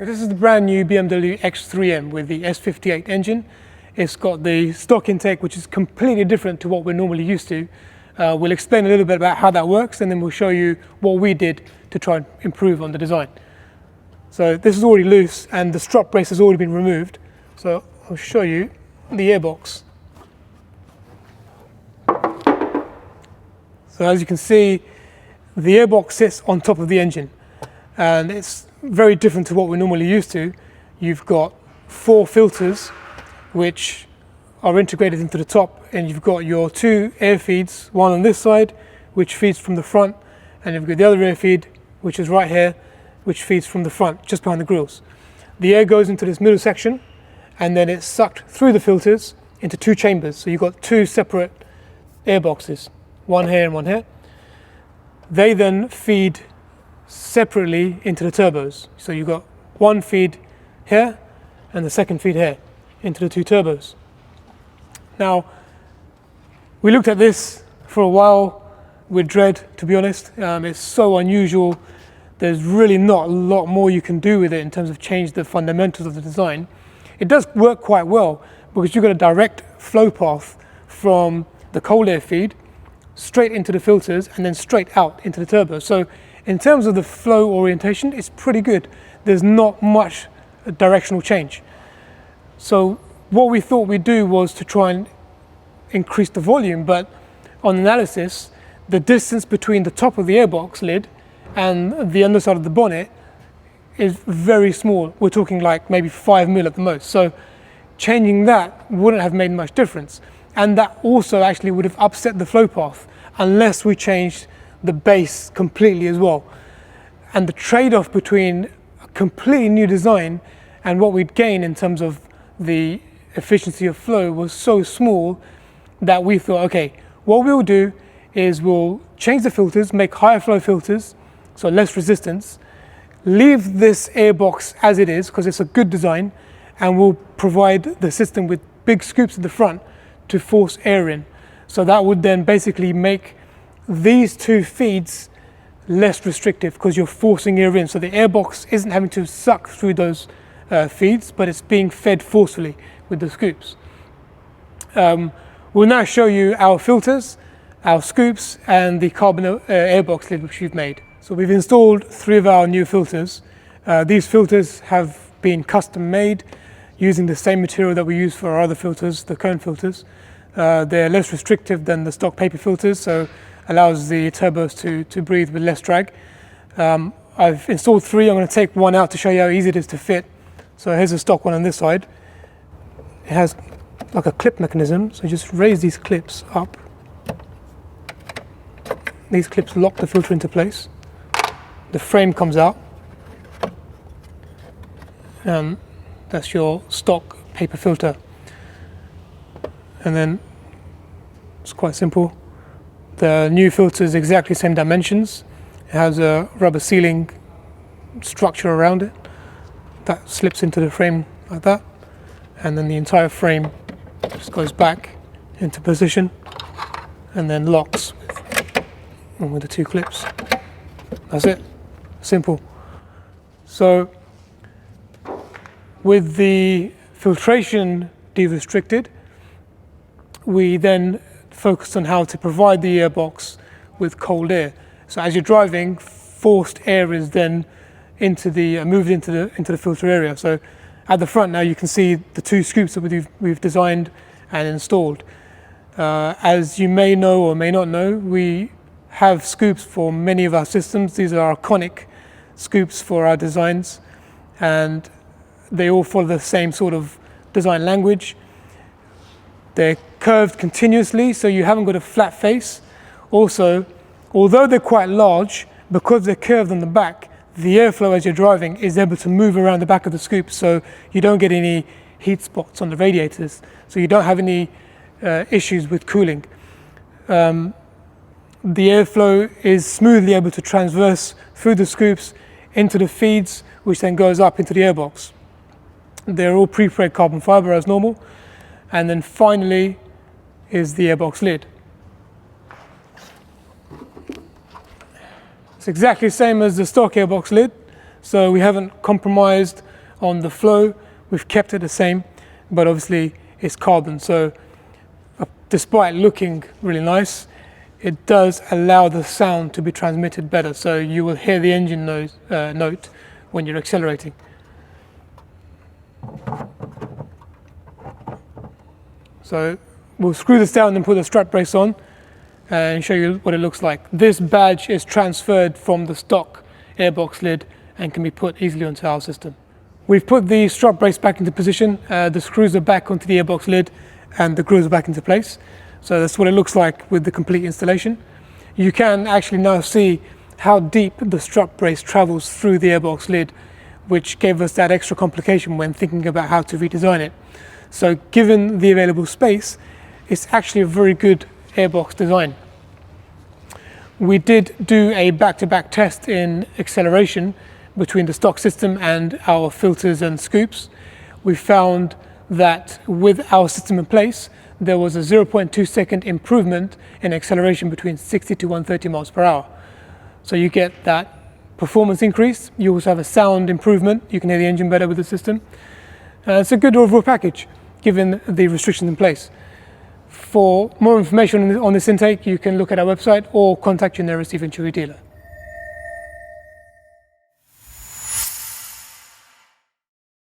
This is the brand new BMW X3M with the S58 engine. It's got the stock intake, which is completely different to what we're normally used to. We'll explain a little bit about how that works, and then we'll show you what we did to try and improve on the design. So this is already loose, and the strut brace has already been removed. So I'll show you the airbox. So as you can see, the airbox sits on top of the engine, and it's very different to what we're normally used to. You've got 4 filters which are integrated into the top, and you've got your 2 air feeds, one on this side which feeds from the front, and you've got the other air feed which is right here, which feeds from the front, just behind the grills. The air goes into this middle section, and then it's sucked through the filters into 2 chambers. So you've got 2 separate air boxes, one here and one here. They then feed separately into the turbos. So you've got one feed here and the second feed here into the 2 turbos. Now, we looked at this for a while with dread, to be honest. It's so unusual. There's really not a lot more you can do with it in terms of change the fundamentals of the design. It does work quite well because you've got a direct flow path from the cold air feed straight into the filters and then straight out into the turbo. So in terms of the flow orientation, it's pretty good. There's not much directional change. So what we thought we'd do was to try and increase the volume, but on analysis, the distance between the top of the airbox lid and the underside of the bonnet is very small. We're talking like maybe 5 mil at the most. So changing that wouldn't have made much difference. And that also actually would have upset the flow path unless we changed the base completely as well. And the trade-off between a completely new design and what we'd gain in terms of the efficiency of flow was so small that we thought, okay, what we'll do is we'll change the filters, make higher flow filters, so less resistance, leave this airbox as it is because it's a good design, and we'll provide the system with big scoops at the front to force air in. So that would then basically make these 2 feeds less restrictive because you're forcing air in. So the airbox isn't having to suck through those feeds, but it's being fed forcefully with the scoops. We'll now show you our filters, our scoops, and the carbon airbox lid which we've made. So we've installed 3 of our new filters. These filters have been custom made using the same material that we use for our other filters, the cone filters. They're less restrictive than the stock paper filters, so allows the turbos to breathe with less drag. I've installed 3. I'm going to take one out to show you how easy it is to fit. So here's a stock one on this side. It has like a clip mechanism, so just raise these clips up. These clips lock the filter into place. The frame comes out, and that's your stock paper filter. And then it's quite simple. The new filter is exactly the same dimensions. It has a rubber sealing structure around it that slips into the frame like that, and then the entire frame just goes back into position and then locks with the 2 clips. That's it. Simple. So with the filtration de-restricted, we then focused on how to provide the airbox with cold air. So as you're driving, forced air is then moved into the filter area. So at the front now you can see the 2 scoops that we've designed and installed. As you may know or may not know, we have scoops for many of our systems. These are iconic scoops for our designs, and they all follow the same sort of design language. They're curved continuously, so you haven't got a flat face. Also, although they're quite large, because they're curved on the back, the airflow as you're driving is able to move around the back of the scoop, so you don't get any heat spots on the radiators, so you don't have any issues with cooling. The airflow is smoothly able to transverse through the scoops into the feeds, which then goes up into the airbox. They're all pre-preg carbon fiber as normal. And then finally is the airbox lid. It's exactly the same as the stock airbox lid, so we haven't compromised On the flow, we've kept it the same, but obviously it's carbon. So despite looking really nice, it does allow the sound to be transmitted better. So you will hear the engine note when you're accelerating. So we'll screw this down and put the strut brace on and show you what it looks like. This badge is transferred from the stock airbox lid and can be put easily onto our system. We've put the strut brace back into position, the screws are back onto the airbox lid and the grooves are back into place. So that's what it looks like with the complete installation. You can actually now see how deep the strut brace travels through the airbox lid, which gave us that extra complication when thinking about how to redesign it. So given the available space, it's actually a very good airbox design. We did do a back-to-back test in acceleration between the stock system and our filters and scoops. We found that with our system in place, there was a 0.2 second improvement in acceleration between 60 to 130 miles per hour. So you get that performance increase. You also have a sound improvement. You can hear the engine better with the system. It's a good overall package, given the restrictions in place. For more information on this intake, you can look at our website or contact your nearest Eventury dealer.